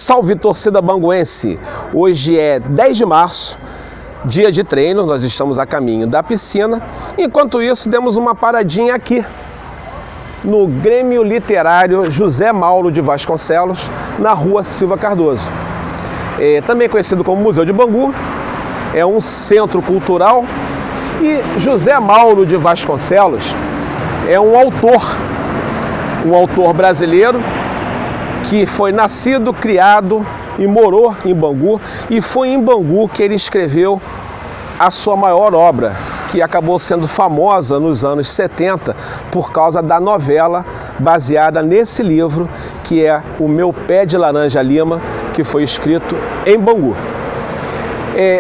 Salve, torcida banguense! Hoje é 10 de março, dia de treino, nós estamos a caminho da piscina. Enquanto isso, demos uma paradinha aqui no Grêmio Literário José Mauro de Vasconcelos, na Rua Silva Cardoso. Também conhecido como Museu de Bangu, é um centro cultural. E José Mauro de Vasconcelos é um autor brasileiro que foi nascido, criado e morou em Bangu, e foi em Bangu que ele escreveu a sua maior obra, que acabou sendo famosa nos anos 70 por causa da novela baseada nesse livro, que é O Meu Pé de Laranja Lima, que foi escrito em Bangu.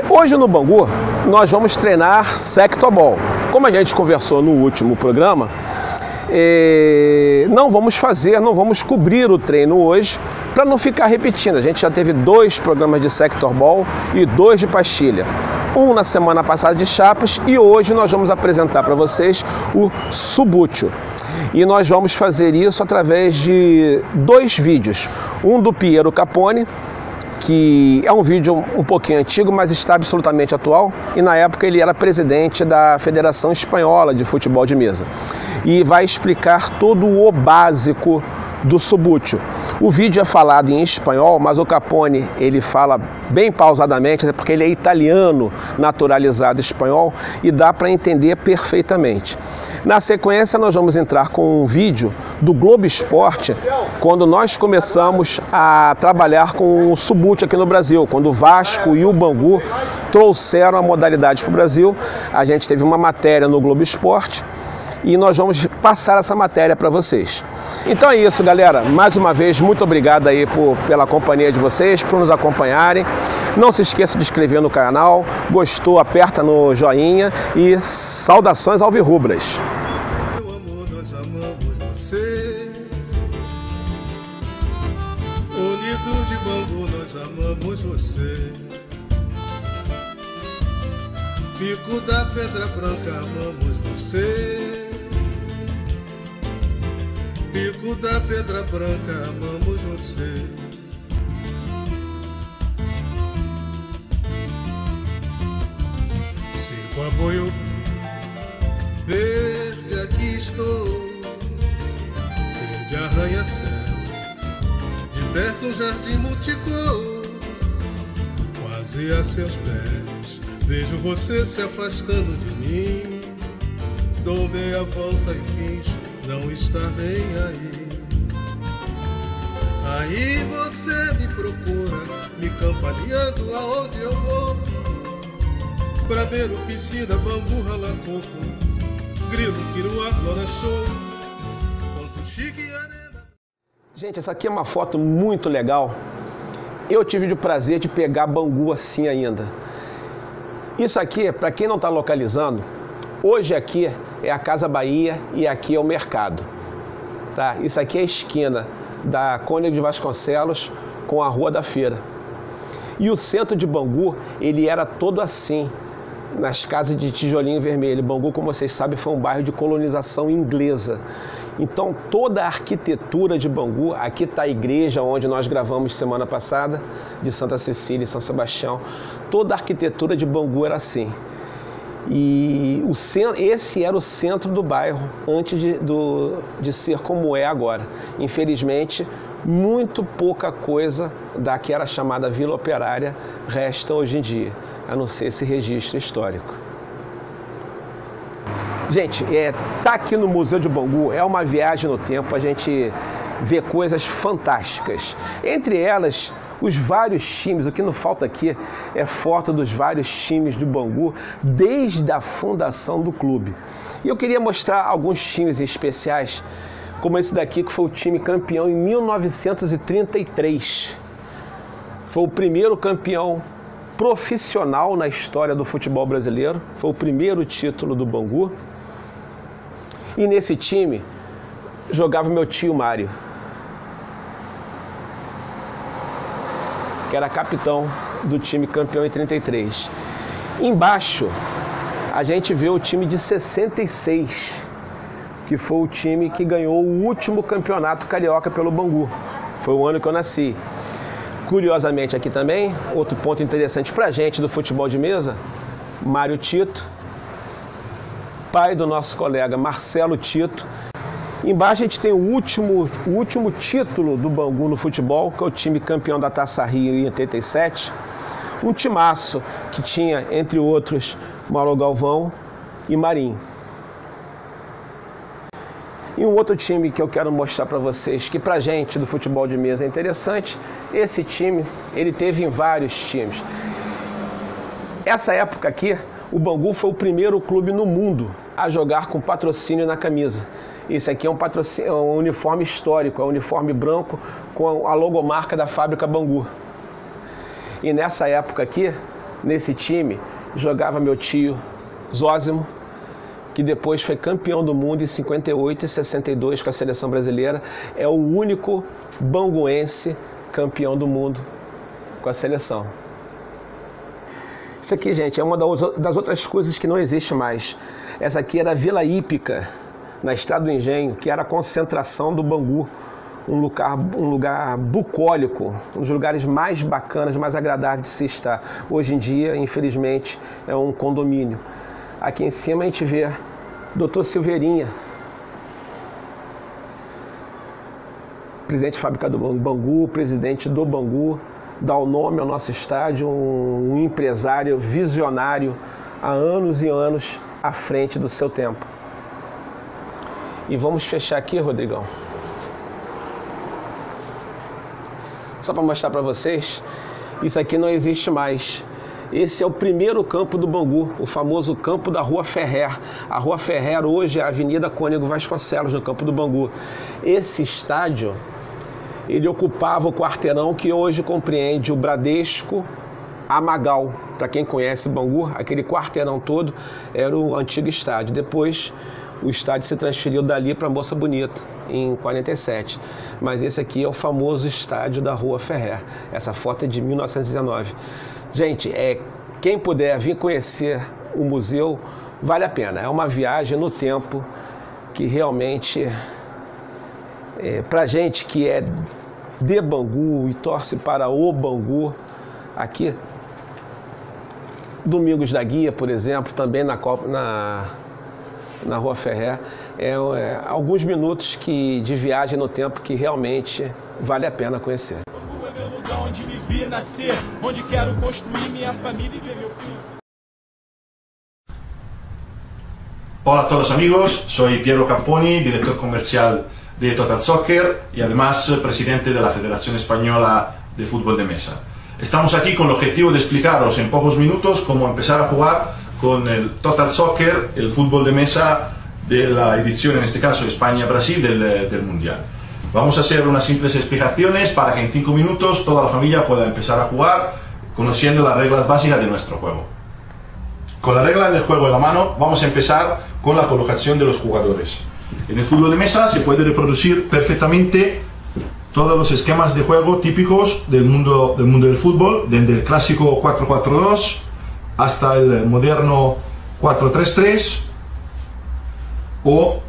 Hoje no Bangu nós vamos treinar sectorball. Como a gente conversou no último programa, não vamos cobrir o treino hoje para não ficar repetindo. A gente já teve 2 programas de sectorball e 2 de pastilha. Um na semana passada de chapas, e hoje nós vamos apresentar para vocês o subútil. E nós vamos fazer isso através de 2 vídeos. Um do Piero Capone, que é um vídeo um pouquinho antigo, mas está absolutamente atual, e na época ele era presidente da Federação Espanhola de Futebol de Mesa, e vai explicar todo o básico do subútil. O vídeo é falado em espanhol, mas o Capone ele fala bem pausadamente, até porque ele é italiano naturalizado espanhol, e dá para entender perfeitamente. Na sequência nós vamos entrar com um vídeo do Globo Esporte, quando nós começamos a trabalhar com o subútil aqui no Brasil, quando o Vasco e o Bangu trouxeram a modalidade para o Brasil. A gente teve uma matéria no Globo Esporte e nós vamos passar essa matéria para vocês. Então é isso, galera. Mais uma vez, muito obrigado aí pela companhia de vocês, por nos acompanharem. Não se esqueça de se inscrever no canal. Gostou, aperta no joinha e saudações alvirrubras. Meu amor, nós amamos você. Unidos de Bangu, nós amamos você. Pico da Pedra Branca, amamos você. Pico da Pedra Branca, amamos você. Circo a Boiô verde, aqui estou. Verde arranha-céu, de perto um jardim multicor. Quase a seus pés, vejo você se afastando de mim. Dou meia volta e finjo não estar nem aí. Aí você me procura, me campaneando aonde eu vou. Pra ver o piscina, bambu, rala-coco, grilo, piruá, lona show, ponto chique e arena. Gente, essa aqui é uma foto muito legal. Eu tive o prazer de pegar Bangu assim ainda. Isso aqui, para quem não está localizando, hoje aqui é a Casa Bahia e aqui é o mercado. Tá? Isso aqui é a esquina da Cônego de Vasconcelos com a Rua da Feira. E o centro de Bangu, ele era todo assim, nas casas de tijolinho vermelho. Bangu, como vocês sabem, foi um bairro de colonização inglesa. Então toda a arquitetura de Bangu, aqui está a igreja onde nós gravamos semana passada, de Santa Cecília e São Sebastião, toda a arquitetura de Bangu era assim. E esse era o centro do bairro antes de ser como é agora. Infelizmente, muito pouca coisa da que era chamada Vila Operária resta hoje em dia, a não ser esse registro histórico. Gente, tá aqui no Museu de Bangu é uma viagem no tempo, a gente vê coisas fantásticas. Entre elas, os vários times. O que não falta aqui é foto dos vários times do Bangu desde a fundação do clube. E eu queria mostrar alguns times especiais, como esse daqui, que foi o time campeão em 1933. Foi o primeiro campeão profissional na história do futebol brasileiro. Foi o primeiro título do Bangu. E nesse time jogava meu tio Mário, que era capitão do time campeão em 33. Embaixo, a gente vê o time de 66, que foi o time que ganhou o último campeonato carioca pelo Bangu. Foi o ano que eu nasci. Curiosamente aqui também, outro ponto interessante pra gente do futebol de mesa, Mário Tito, pai do nosso colega Marcelo Tito. Embaixo a gente tem o último título do Bangu no futebol, que é o time campeão da Taça Rio em 87. Um timaço que tinha, entre outros, Mauro Galvão e Marinho. E um outro time que eu quero mostrar para vocês, que pra gente do futebol de mesa é interessante, esse time, ele teve em vários times. Essa época aqui, o Bangu foi o primeiro clube no mundo a jogar com patrocínio na camisa. Esse aqui é um uniforme histórico, é um uniforme branco com a logomarca da fábrica Bangu. E nessa época aqui, nesse time, jogava meu tio Zósimo, que depois foi campeão do mundo em 58 e 62 com a seleção brasileira. É o único banguense campeão do mundo com a seleção. Isso aqui, gente, é uma das outras coisas que não existe mais. Essa aqui era a Vila Hípica, na Estrada do Engenho, que era a concentração do Bangu. Um lugar bucólico, um dos lugares mais bacanas, mais agradáveis de se estar. Hoje em dia, infelizmente, é um condomínio. Aqui em cima a gente vê Dr. Silveirinha, presidente de fábrica do Bangu, presidente do Bangu, dá o nome ao nosso estádio, um empresário visionário há anos e anos à frente do seu tempo. E vamos fechar aqui, Rodrigão. Só para mostrar para vocês, isso aqui não existe mais. Esse é o primeiro campo do Bangu, o famoso campo da Rua Ferrer. A Rua Ferrer hoje é a Avenida Cônego Vasconcelos, no campo do Bangu. Esse estádio, ele ocupava o quarteirão que hoje compreende o Bradesco, a Magal. Para quem conhece Bangu, aquele quarteirão todo era o antigo estádio. Depois o estádio se transferiu dali para Moça Bonita, em 47. Mas esse aqui é o famoso estádio da Rua Ferrer. Essa foto é de 1919. Gente, quem puder vir conhecer o museu, vale a pena. É uma viagem no tempo que realmente, pra gente que é de Bangu e torce para o Bangu, aqui, Domingos da Guia, por exemplo, também na Rua Ferrer, alguns minutos de viagem no tempo que realmente vale a pena conhecer. É meu lugar onde vivi, nascer, onde quero construir minha família e ver meu filho. Hola a todos amigos, soy Piero Capponi, director comercial de Total Soccer y además presidente de la Federación Española de Fútbol de Mesa. Estamos aquí con el objetivo de explicaros en pocos minutos cómo empezar a jugar con el Total Soccer, el fútbol de mesa de la edición, en este caso España-Brasil, del Mundial. Vamos a hacer unas simples explicaciones para que en 5 minutos toda la familia pueda empezar a jugar conociendo las reglas básicas de nuestro juego. Con la regla del juego en la mano vamos a empezar con la colocación de los jugadores. En el fútbol de mesa se puede reproducir perfectamente todos los esquemas de juego típicos del mundo del fútbol, desde el clásico 4-4-2 hasta el moderno 4-3-3 o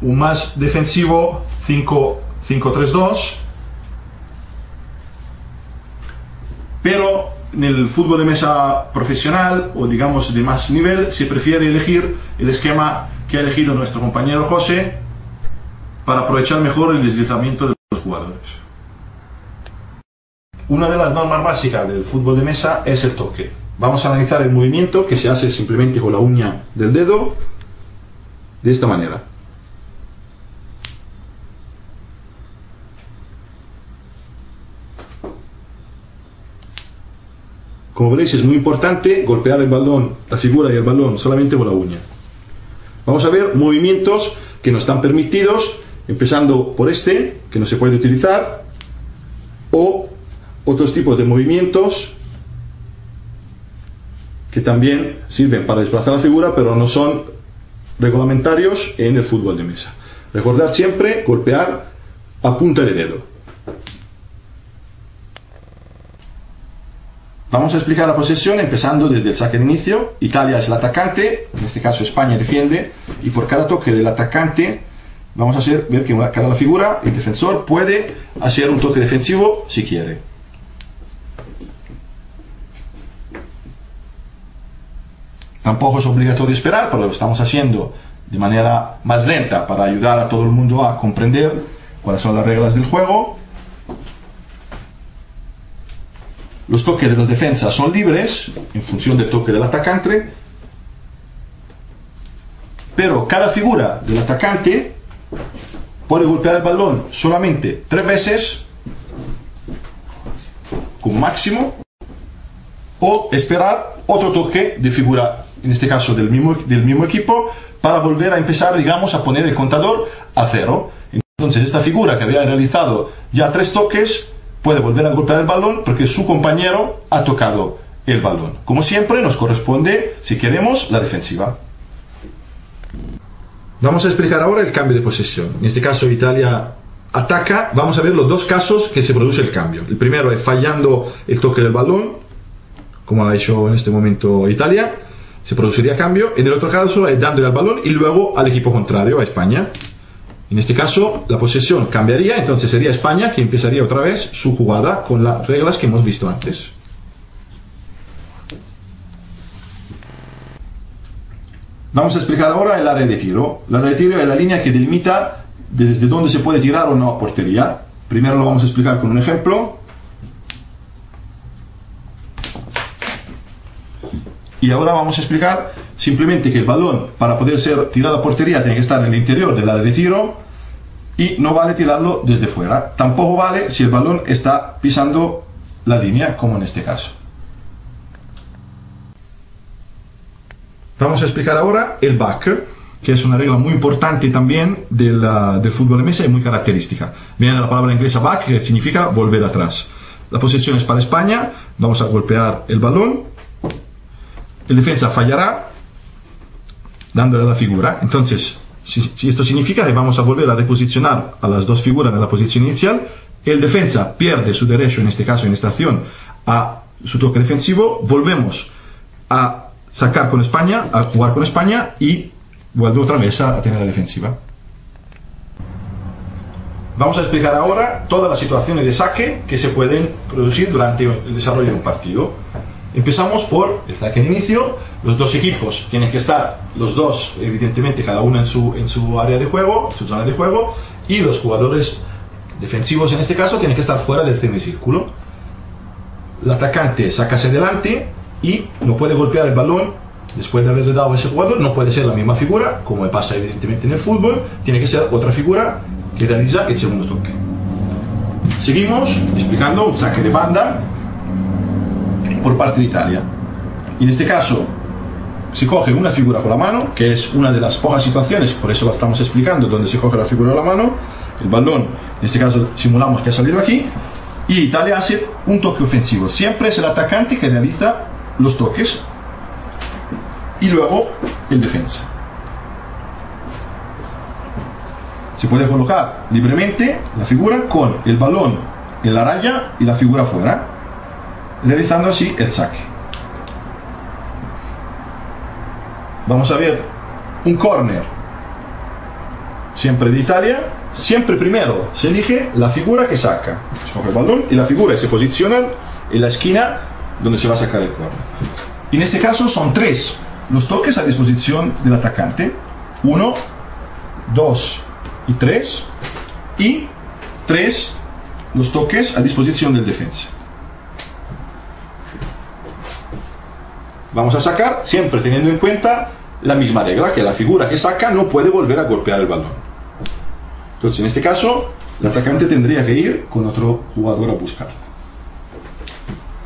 un más defensivo 5-3-2, pero en el fútbol de mesa profesional o digamos de más nivel se prefiere elegir el esquema que ha elegido nuestro compañero José para aprovechar mejor el deslizamiento de los jugadores. Una de las normas básicas del fútbol de mesa es el toque. Vamos a analizar el movimiento que se hace simplemente con la uña del dedo de esta manera. Como veréis es muy importante golpear el balón, la figura y el balón solamente con la uña. Vamos a ver movimientos que no están permitidos, empezando por este, que no se puede utilizar, o otros tipos de movimientos que también sirven para desplazar la figura, pero no son reglamentarios en el fútbol de mesa. Recordad siempre golpear a punta de dedo. Vamos a explicar la posesión empezando desde el saque de inicio. Italia es el atacante, en este caso España defiende, y por cada toque del atacante vamos a ver que cada figura, el defensor, puede hacer un toque defensivo si quiere. Tampoco es obligatorio esperar, pero lo estamos haciendo de manera más lenta para ayudar a todo el mundo a comprender cuáles son las reglas del juego. Los toques de la defensa son libres en función del toque del atacante, pero cada figura del atacante puede golpear el balón solamente 3 veces como máximo, o esperar otro toque de figura, en este caso del mismo equipo, para volver a empezar, digamos, a poner el contador a 0. Entonces esta figura que había realizado ya 3 toques puede volver a golpear el balón porque su compañero ha tocado el balón. Como siempre nos corresponde, si queremos, la defensiva. Vamos a explicar ahora el cambio de posesión. En este caso Italia ataca. Vamos a ver los 2 casos que se produce el cambio. El primero es fallando el toque del balón, como ha hecho en este momento Italia, se produciría cambio. En el otro caso es dándole al balón y luego al equipo contrario, a España. En este caso la posesión cambiaría, entonces sería España que empezaría otra vez su jugada con las reglas que hemos visto antes. Vamos a explicar ahora el área de tiro. El área de tiro es la línea que delimita desde dónde se puede tirar o no a portería. Primero lo vamos a explicar con un ejemplo. Y ahora vamos a explicar simplemente que el balón, para poder ser tirado a portería, tiene que estar en el interior del área de tiro y no vale tirarlo desde fuera. Tampoco vale si el balón está pisando la línea, como en este caso. Vamos a explicar ahora el back, que es una regla muy importante también del fútbol de mesa y muy característica. Viene de la palabra inglesa back, que significa volver atrás. La posesión es para España, vamos a golpear el balón, el defensa fallará dándole a la figura. Entonces, si esto significa que vamos a volver a reposicionar a las 2 figuras en la posición inicial, el defensa pierde su derecho, en este caso, en esta acción, a su toque defensivo, volvemos a sacar con España, a jugar con España y vuelve otra vez a tener la defensiva. Vamos a explicar ahora todas las situaciones de saque que se pueden producir durante el desarrollo de un partido. Empezamos por el saque de inicio. Los 2 equipos tienen que estar, los 2 evidentemente cada uno en su área de juego, en su zona de juego, y los jugadores defensivos en este caso tienen que estar fuera del semicírculo. El atacante saca hacia adelante y no puede golpear el balón después de haberle dado a ese jugador. No puede ser la misma figura, como pasa evidentemente en el fútbol, tiene que ser otra figura que realiza el segundo toque. Seguimos explicando un saque de banda por parte de Italia. En este caso se coge una figura con la mano, que es una de las pocas situaciones, por eso lo estamos explicando, donde se coge la figura con la mano. El balón, en este caso simulamos que ha salido aquí, y Italia hace un toque ofensivo. Siempre es el atacante que realiza los toques y luego el defensa. Se puede colocar libremente la figura con el balón en la raya y la figura fuera, realizando así el saque. Vamos a ver un córner, siempre de Italia. Siempre primero se elige la figura que saca, se coge el balón y la figura se posiciona en la esquina donde se va a sacar el córner. En este caso son 3 los toques a disposición del atacante: 1, 2 y 3, y 3 los toques a disposición del defensa. Vamos a sacar siempre teniendo en cuenta la misma regla, que la figura que saca no puede volver a golpear el balón. Entonces en este caso el atacante tendría que ir con otro jugador a buscarla.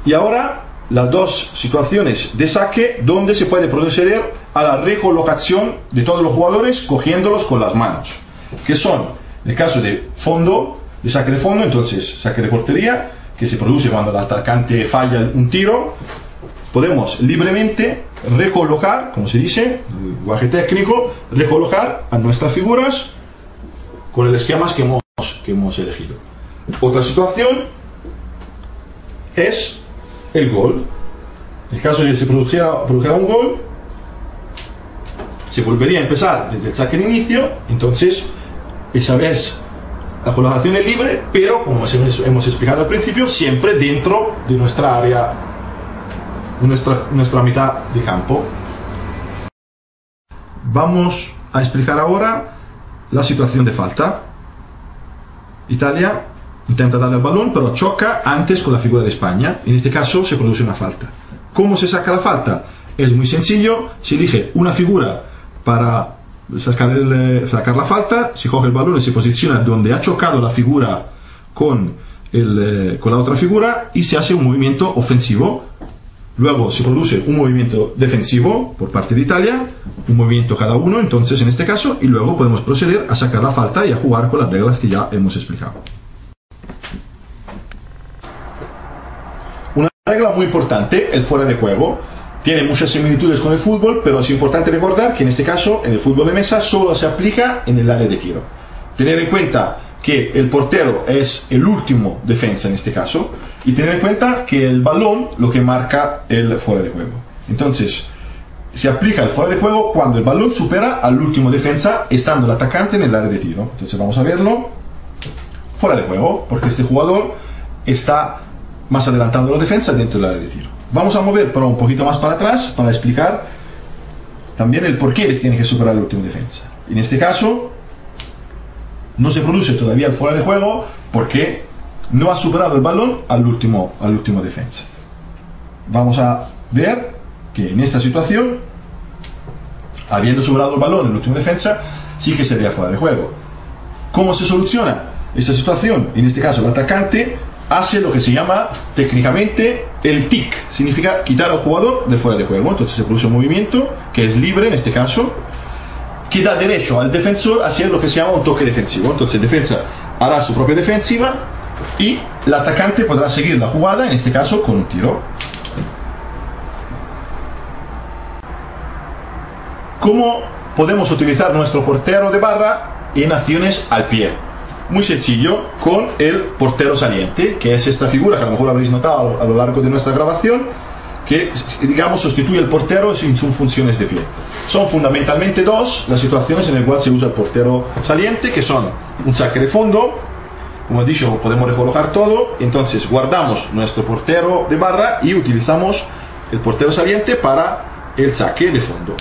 Y ahora las 2 situaciones de saque donde se puede proceder a la recolocación de todos los jugadores cogiéndolos con las manos, que son el caso de fondo, de saque de fondo, entonces saque de portería, que se produce cuando el atacante falla un tiro. Podemos libremente recolocar, como se dice, el lenguaje técnico, recolocar a nuestras figuras con el esquema que hemos elegido. Otra situación es el gol. En el caso de que se produjera un gol, se volvería a empezar desde el saque de inicio. Entonces esa vez la colocación es libre, pero como hemos explicado al principio, siempre dentro de nuestra área, nuestra mitad de campo. Vamos a explicar ahora la situación de falta. Italia intenta darle al balón, pero choca antes con la figura de España. En este caso se produce una falta. ¿Cómo se saca la falta? Es muy sencillo. Se elige una figura para sacar la falta, se coge el balón y se posiciona donde ha chocado la figura con la otra figura y se hace un movimiento ofensivo. Luego se produce un movimiento defensivo por parte de Italia, un movimiento cada uno, entonces en este caso, y luego podemos proceder a sacar la falta y a jugar con las reglas que ya hemos explicado. Una regla muy importante, el fuera de juego. Tiene muchas similitudes con el fútbol, pero es importante recordar que en este caso, en el fútbol de mesa, solo se aplica en el área de tiro. Tener en cuenta que el portero es el último defensa en este caso, y tener en cuenta que el balón lo que marca el fuera de juego. Entonces, se aplica el fuera de juego cuando el balón supera al último defensa, estando el atacante en el área de tiro. Entonces vamos a verlo. Fuera de juego, porque este jugador está más adelantando la defensa dentro del área de tiro. Vamos a mover pero un poquito más para atrás para explicar también el por qué tiene que superar el último defensa. En este caso no se produce todavía el fuera de juego porque no ha superado el balón al último defensa. Vamos a ver que en esta situación, habiendo superado el balón el último defensa, sí que sería fuera de juego. ¿Cómo se soluciona esta situación? En este caso el atacante hace lo que se llama técnicamente el tic, significa quitar al jugador del fuera de juego. Entonces se produce un movimiento que es libre en este caso, que da derecho al defensor a hacer lo que se llama un toque defensivo. Entonces el defensa hará su propia defensiva y el atacante podrá seguir la jugada, en este caso con un tiro. ¿Cómo podemos utilizar nuestro portero de barra en acciones al pie? Muy sencillo, con el portero saliente, que es esta figura que a lo mejor habréis notado a lo largo de nuestra grabación, que digamos sustituye el portero en sus funciones de pie. Son fundamentalmente dos las situaciones en las cuales se usa el portero saliente, que son un saque de fondo, como he dicho, podemos recolocar todo, entonces guardamos nuestro portero de barra y utilizamos el portero saliente para el saque de fondo.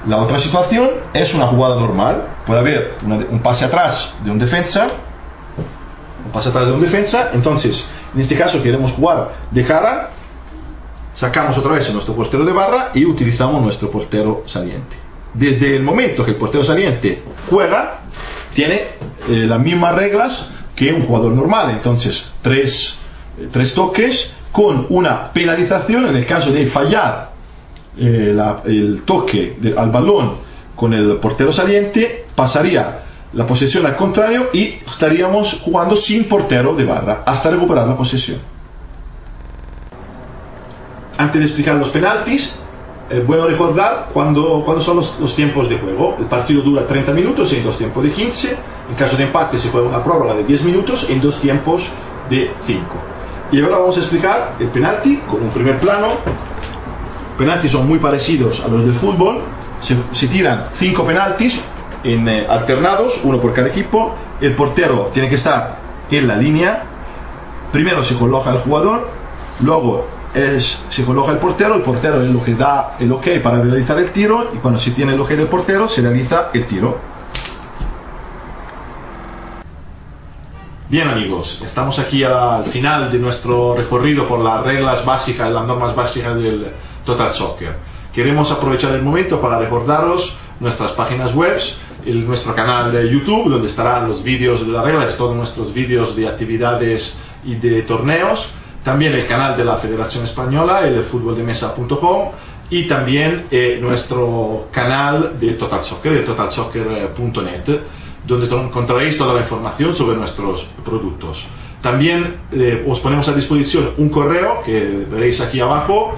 La otra situación es una jugada normal. Puede haber un pase atrás de un defensa, entonces en este caso queremos jugar de cara, sacamos otra vez nuestro portero de barra y utilizamos nuestro portero saliente. Desde el momento que el portero saliente juega, tiene las mismas reglas que un jugador normal, entonces tres toques con una penalización en el caso de fallar el toque al balón con el portero saliente, pasaría la posesión al contrario y estaríamos jugando sin portero de barra hasta recuperar la posesión. Antes de explicar los penaltis, es bueno recordar cuándo son los tiempos de juego. El partido dura 30 minutos en 2 tiempos de 15. En caso de empate se juega una prórroga de 10 minutos en 2 tiempos de 5. Y ahora vamos a explicar el penalti con un primer plano. Penaltis son muy parecidos a los del fútbol. Se tiran 5 penaltis alternados, uno por cada equipo. El portero tiene que estar en la línea. Primero se coloca el jugador, luego se coloca el portero es lo que da el ok para realizar el tiro, y cuando se tiene el ok del portero se realiza el tiro. Bien amigos, estamos aquí al final de nuestro recorrido por las reglas básicas, las normas básicas del Total Soccer. Queremos aprovechar el momento para recordaros nuestras páginas web, nuestro canal de YouTube, donde estarán los vídeos de las reglas, todos nuestros vídeos de actividades y de torneos, también el canal de la Federación Española, el futboldemesa.com, y también nuestro canal de Total Soccer, el totalsoccer.net, donde encontraréis toda la información sobre nuestros productos. También os ponemos a disposición un correo que veréis aquí abajo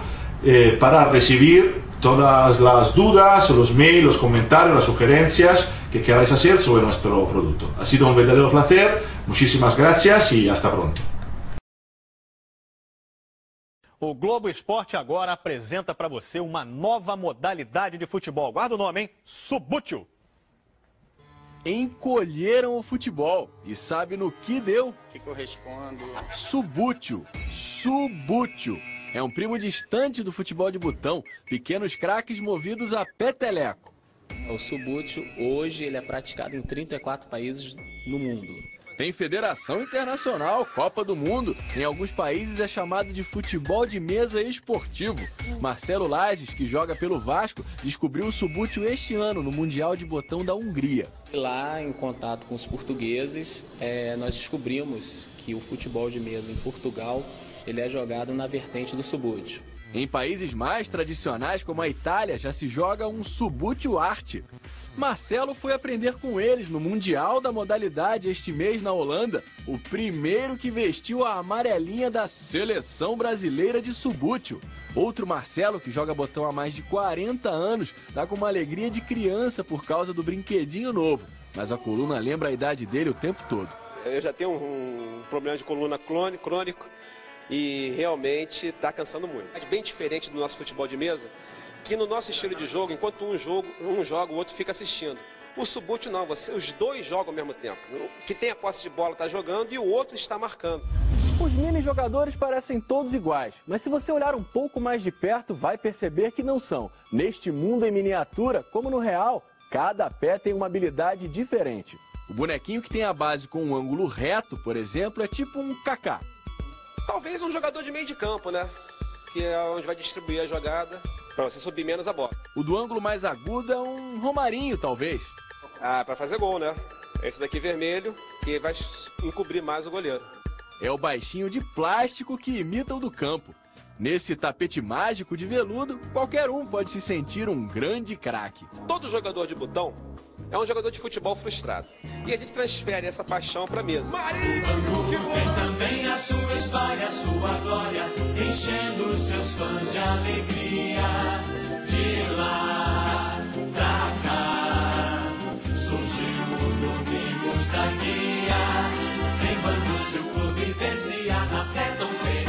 para recibir todas las dudas, los mails, los comentarios, las sugerencias que queráis hacer sobre nuestro producto. Ha sido un verdadero placer, muchísimas gracias y hasta pronto. O Globo Esporte agora apresenta para você uma nova modalidade de futebol. Guarda o nome, hein? Subútil. Encolheram o futebol. E sabe no que deu? O que eu respondo? Subútil. É um primo distante do futebol de botão. Pequenos craques movidos a peteleco. O Subbuteo, hoje, ele é praticado em 34 países no mundo. Tem federação internacional, Copa do Mundo. Em alguns países é chamado de futebol de mesa esportivo. Marcelo Lages, que joga pelo Vasco, descobriu o Subbuteo este ano no Mundial de Botão da Hungria. Lá, em contato com os portugueses, nós descobrimos que o futebol de mesa em Portugal, ele é jogado na vertente do Subbuteo. Em países mais tradicionais, como a Itália, já se joga um Subbuteo Arte. Marcelo foi aprender com eles no Mundial da modalidade este mês na Holanda, o primeiro que vestiu a amarelinha da Seleção Brasileira de Subbuteo. Outro Marcelo, que joga botão há mais de 40 anos, tá com uma alegria de criança por causa do brinquedinho novo, mas a coluna lembra a idade dele o tempo todo. Eu já tenho um problema de coluna crônico e realmente está cansando muito. É bem diferente do nosso futebol de mesa, que no nosso estilo de jogo, enquanto um joga, o outro fica assistindo. O Subbuteo não, os dois jogam ao mesmo tempo. O que tem a posse de bola está jogando e o outro está marcando. Os mini-jogadores parecem todos iguais, mas se você olhar um pouco mais de perto, vai perceber que não são. Neste mundo em miniatura, como no real, cada pé tem uma habilidade diferente. O bonequinho que tem a base com um ângulo reto, por exemplo, é tipo um Kaká. Talvez um jogador de meio de campo, né? Que é onde vai distribuir a jogada para você subir menos a bola. O do ângulo mais agudo é um Romarinho, talvez. Ah, para fazer gol, né? Esse daqui vermelho, que vai encobrir mais o goleiro. É o baixinho de plástico que imita o do campo. Nesse tapete mágico de veludo, qualquer um pode se sentir um grande craque. Todo jogador de botão é um jogador de futebol frustrado. E a gente transfere essa paixão para a mesa. Tem também a sua história, a sua glória, enchendo seus fãs de alegria. De lá pra cá, surgiu o Domingos da Guia. Lembrando seu clube vencia na Sertão Feira.